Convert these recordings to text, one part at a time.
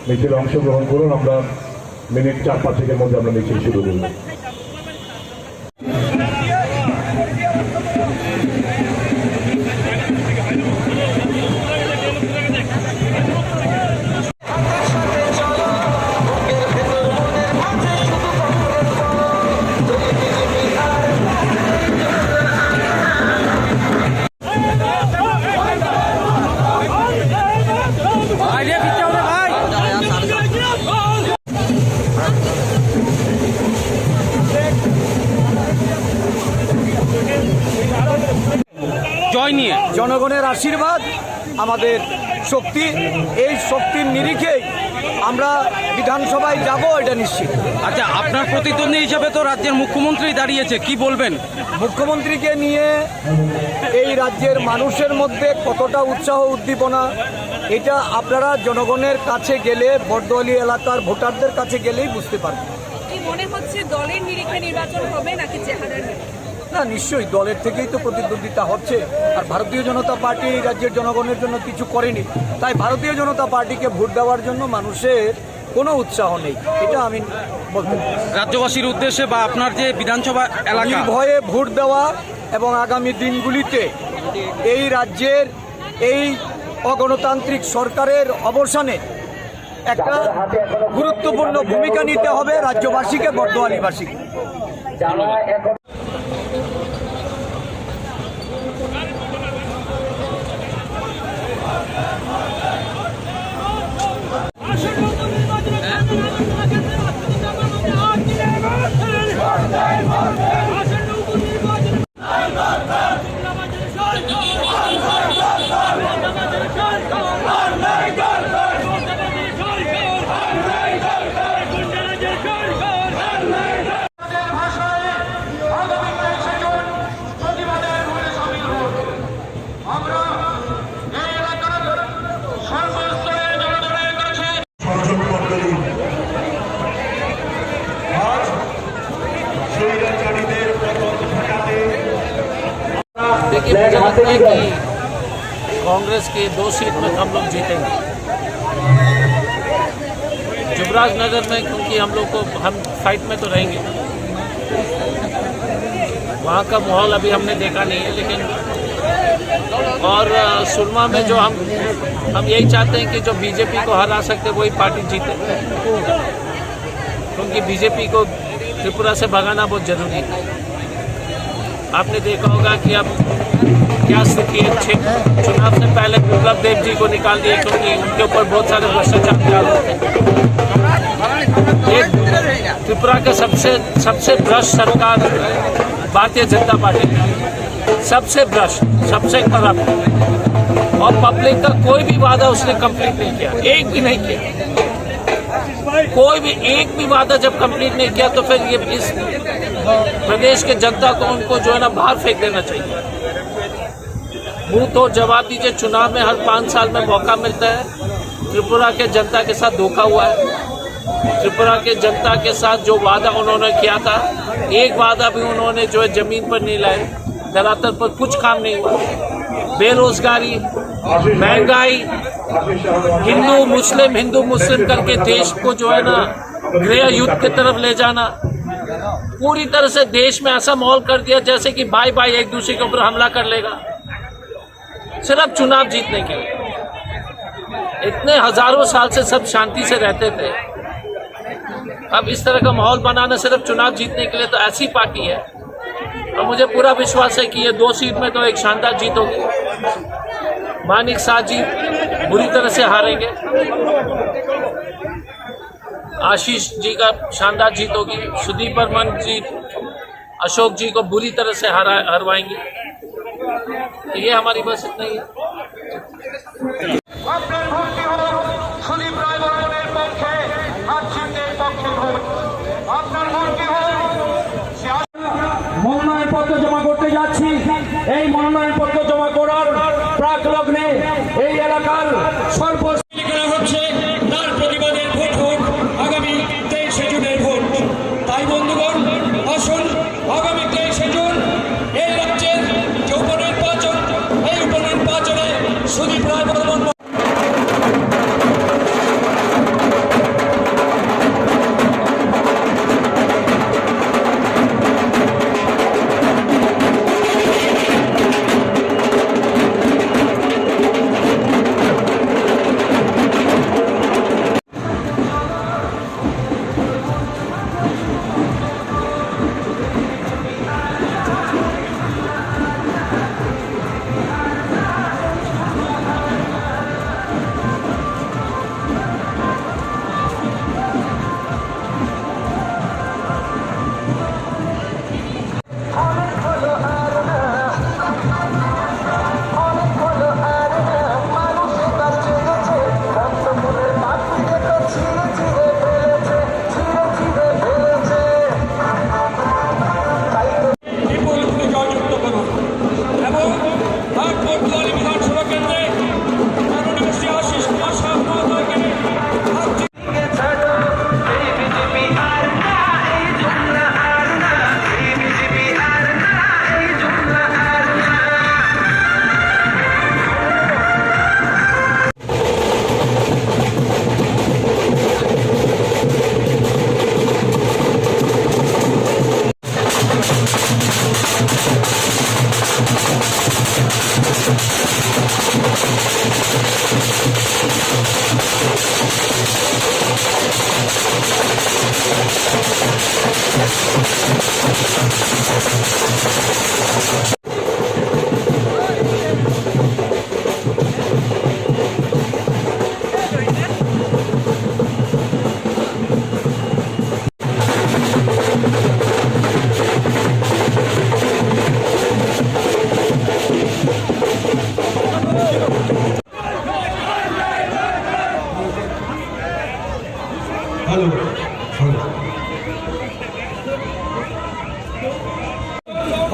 মিছিলে অংশগ্রহণ করুন। আমরা মিনিট 4-5 মধ্যে আমরা মিছিল শুরু করব। জয় নিয়ে জনগণের আশীর্বাদ আমাদের শক্তি, এই শক্তির নিরিখেই আমরা বিধানসভায় যাব, এটা নিশ্চিত। আচ্ছা, আপনার প্রতিদ্বন্দ্বী হিসাবে তো রাজ্যের মুখ্যমন্ত্রী দাঁড়িয়েছে, কি বলবেন? মুখ্যমন্ত্রীকে নিয়ে এই রাজ্যের মানুষের মধ্যে কতটা উৎসাহ উদ্দীপনা, এটা আপনারা জনগণের কাছে গেলে, বর্দোয়ালি এলাকার ভোটারদের কাছে গেলেই বুঝতে পারবেন। কি মনে হচ্ছে, দলের নিরিখে নির্বাচন হবে নাকি চেহারার? না, নিশ্চয়ই দলের থেকেই তো প্রতিদ্বন্দ্বিতা হচ্ছে। আর ভারতীয় জনতা পার্টি এই রাজ্যের জনগণের জন্য কিছু করেনি, তাই ভারতীয় জনতা পার্টিকে ভোট দেওয়ার জন্য মানুষের কোনো উৎসাহ নেই, এটা আমি বলতে পারি। রাজ্যবাসীর উদ্দেশ্যে বা আপনার যে বিধানসভা এলাকা, নির্ভয়ে ভোট দেওয়া এবং আগামী দিনগুলিতে এই রাজ্যের এই অগণতান্ত্রিক সরকারের অবসানে একটা গুরুত্বপূর্ণ ভূমিকা নিতে হবে রাজ্যবাসীকে, বর্দোয়ালিবাসীকে। देखिए, मुझे लगता है कि कांग्रेस के 2 सीट में हम लोग जीतेंगे। जुबराज नगर में, क्योंकि हम फाइट में तो रहेंगे, वहाँ का माहौल अभी हमने देखा नहीं है, लेकिन और सुरमा में जो हम यही चाहते हैं कि जो बीजेपी को हरा सकते वही पार्टी जीते, क्योंकि बीजेपी को त्रिपुरा से भगाना बहुत जरूरी है। आपने देखा होगा कि अब क्या स्थिति है। चुनाव से पहले विप्लव देव जी को निकाल दिया, क्योंकि उनके ऊपर बहुत सारे भ्रष्टाचार थे। त्रिपुरा के सबसे भ्रष्ट सरकार भारतीय जनता पार्टी, सबसे भ्रष्ट, सबसे करप्ट, और पब्लिक का कोई भी वादा उसने कंप्लीट नहीं किया, एक भी नहीं किया। कोई भी एक भी वादा जब कंप्लीट नहीं किया तो फिर ये इस प्रदेश के जनता को उनको जो है ना बाहर फेंक देना चाहिए। मुंह तो जवाब दीजिए। चुनाव में हर 5 साल में मौका मिलता है। त्रिपुरा के जनता के साथ धोखा हुआ है। त्रिपुरा के जनता के साथ जो वादा उन्होंने किया था, एक वादा भी उन्होंने जो है जमीन पर नहीं लाए, धरातल पर कुछ काम नहीं हुआ। बेरोजगारी, महंगाई, हिंदू मुस्लिम करके देश को जो है ना गृह युद्ध की तरफ ले जाना, पूरी तरह से देश में ऐसा माहौल कर दिया जैसे कि भाई भाई एक दूसरे के ऊपर हमला कर लेगा, सिर्फ चुनाव जीतने के लिए। इतने हजारों साल से सब शांति से रहते थे, अब इस तरह का माहौल बनाना सिर्फ चुनाव जीतने के लिए, तो ऐसी पार्टी है। और मुझे पूरा विश्वास है कि ये 2 सीट में तो एक शानदार जीत होगी। मानिक शाह जी बुरी तरह से हारेंगे, आशीष जी का शानदार जीत होगी, सुदीप बर्मन जी अशोक जी को बुरी तरह से हरवाएंगे। तो ये हमारी बस इतना ही है। মনোনয়নপত্র জমা করতে যাচ্ছি। এই মনোনয়নপত্র জমা করার প্রাক লগ্নে এই এলাকার সর্বশেষ করা হচ্ছে, তার প্রতিবাদে ভোট হোক আগামী 23শে জুনের ভোট। তাই বন্ধুগণ, আসুন আগামী 23শে জুন এই রাজ্যের যে উপনির্বাচন, এই উপনির্বাচনে সুদীপ রায় বর্মন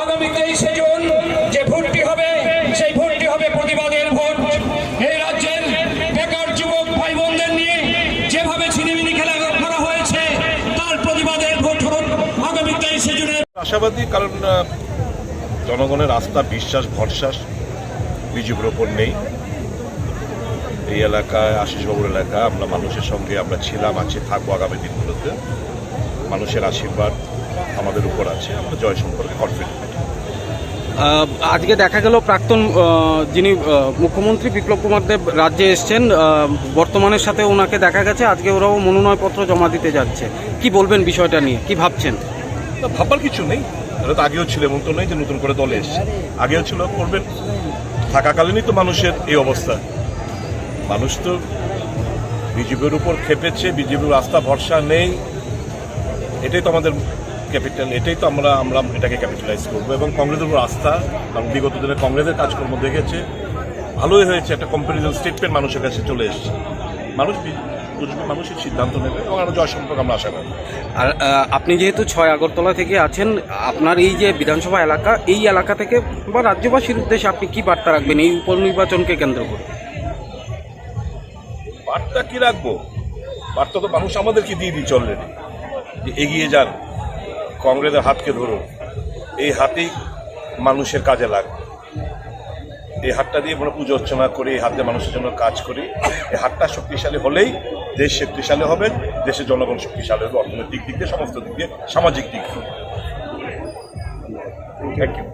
আগামী 23শে জুন যে ভোটটি হবে সেই ভোটটি হবে প্রতিবাদের ভোট। এই রাজ্যের বেকার যুবক ভাই বোনদের নিয়ে যেভাবে ছিনিমিনি খেলা করা হয়েছে তার প্রতিবাদের ভোট হল আগামী 23শে জুনের। আশাবাদী, কারণ জনগণের আস্থা, বিশ্বাস, ভরসা বিজেপির ওপর নেই। এই এলাকায়, আশিসবাবুর এলাকা, আমরা মানুষের সঙ্গে আমরা ছিলাম, আছি, থাকবো আগামী দিনগুলোতে। মানুষের আশীর্বাদ আমাদের উপর আছে, আমরা জয় সম্পর্কে কনফিডেন্ট। আজকে দেখা গেল প্রাক্তন যিনি মুখ্যমন্ত্রী বিপ্লব কুমার দেব রাজ্যে এসছেন, বর্তমানের সাথে ওনাকে দেখা গেছে, আজকে ওরাও মনোনয়নপত্র জমা দিতে যাচ্ছে। কি বলবেন বিষয়টা নিয়ে, কি ভাবছেন? না, ভাববার কিছু নেই, এটা তো আগেও ছিল, এমন তো নেই যে নতুন করে দলে এসছে, আগেও ছিল, করবেন। থাকাকালীনই তো মানুষের এই অবস্থা। মানুষ তো বিজেপির উপর খেপেছে, বিজেপির আস্থা ভরসা নেই, এটাই তো আমাদের ক্যাপিটাল, এটাই তো আমরা এটাকে ক্যাপিটালাইজ করবো। এবং কংগ্রেসের উপর আস্থা, কারণ বিগত দিনে কংগ্রেসের কাজকর্ম দেখেছে, ভালোই হয়েছে, একটা কম্পারিজন স্টেটমেন্ট মানুষের কাছে চলে এসছে। মানুষ বুঝবে, মানুষের সিদ্ধান্ত নেবে, এবং আরও জয় সম্পর্কে আমরা আশা করি। আর আপনি যেহেতু 6 আগরতলা থেকে আছেন, আপনার এই যে বিধানসভা এলাকা, এই এলাকা থেকে বা রাজ্যবাসীর উদ্দেশ্যে আপনি কি বার্তা রাখবেন এই উপনির্বাচনকে কেন্দ্র করে? বার্তা কি রাখবো? বার্তা তো মানুষ আমাদেরকে দিয়ে দিচ্ছে অলরেডি, যে এগিয়ে যান, কংগ্রেসের হাতকে ধরুন, এই হাতেই মানুষের কাজে লাগবে। এই হাতটা দিয়ে আমরা পুজো অর্চনা করি, এই হাত দিয়ে মানুষের জন্য কাজ করি। এই হাতটা শক্তিশালী হলেই দেশ শক্তিশালী হবে, দেশের জনগণ শক্তিশালী হবে, অর্থনৈতিক দিক দিয়ে, সমস্ত দিক দিয়ে, সামাজিক দিক দিয়ে। Thank you.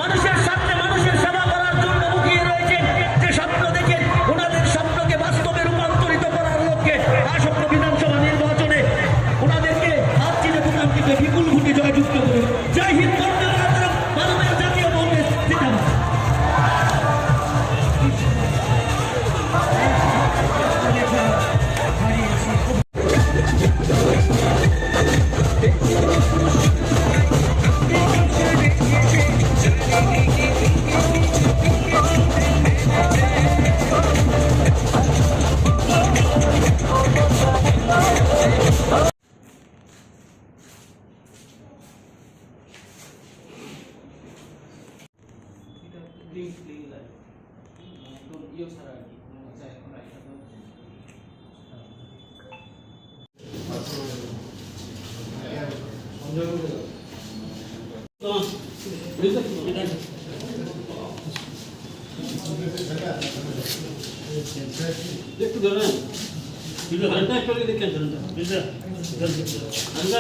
মানুষের সামনে মানুষের সেবা করার জন্য মুখিয়ে রয়েছেন, যে স্বপ্ন দেখে ওনাদের স্বপ্নকে বাস্তবে রূপান্তরিত করার লক্ষ্যে আসন্ন বিধানসভা নির্বাচনে ওনাদেরকে হাত চিনে প্রধানকে বিপুল ভোটে জয়যুক্ত করুন। জয় হিন্দ, বন্দে মাতরম, মানবের জাতীয় কংগ্রেস জিন্দাবাদ। একটু ধরেন ঘন্টা একটু দেখেন ঘন্টা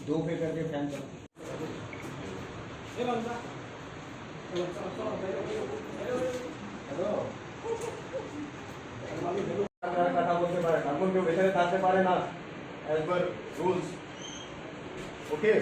दो पे करके फैन चला কথা বলতে পারে এখন কেউ বেঁচে লাগাতে পারে না অ্যাজ পার রুলস ওকে